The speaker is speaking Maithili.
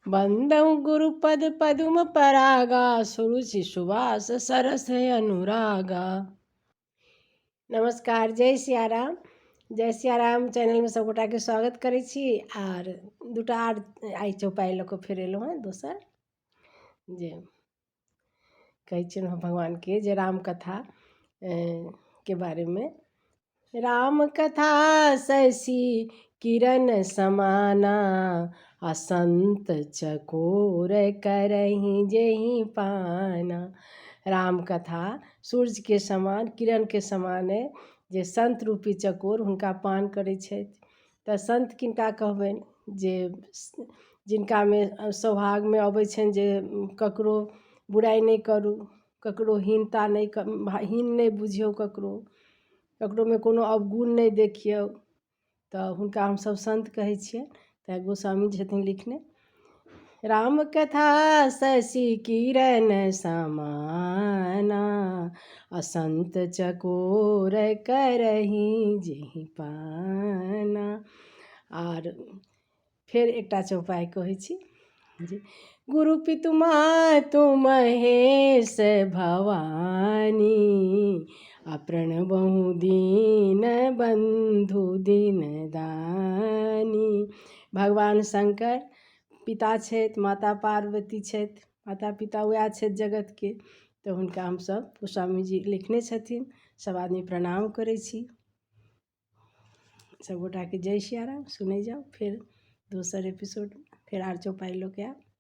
बंदौ गुरुपद पद्म परागा, सुरुचि सुवास सरस अनुरागा। नमस्कार, जय सियाराम। जय सियाराम चैनल में सबगोटा के स्वागत करै छी। आर दूटा आर आई चौपाई लऽ कऽ फेर एलहुँ हँ दोसर, जे कहै छियनि भगवान के जे राम कथा के बारे में। राम कथा शशि किरण समाना, असंत चकोर करहि जेहि पाना। राम कथा सूर्य के समान, किरण के समान है, जे संत रूपी चकोर हुनका पान करै छथि। तऽ संत किनका कहबनि? जे जिनका में सौभाग्य में अबै छनि जे ककरो बुराई नहीं करू, ककरो हीनता नहीं, हीन नहीं बुझियौ, ककरो में कोनो अवगुण नहीं देखियौ, तऽ हुनका हमसब संत कहै छियै। तऽ गोस्वामी जी छथिन लिखने, राम कथा शशि किरण समाना, असंत चकोर करहि जेहि पाना। आर फेर एकटा चौपाई कहै छी जे गुरु पितु मातु महेश भवानी, अप्रणबहु दीन बंधु दीन दानी। भगवान शंकर पिता छथि, माता पार्वती छथि, माता पिता वएह छथि जगत के। तऽ हुनका हमसब गोस्वामी जी लिखने छथिन, सब आदमी प्रणाम करै छी। सब गोटा के जय सियाराम। सुनै जाओ फेर दोसर एपिसोड, फेर आर चौपाई लऽ के आएब।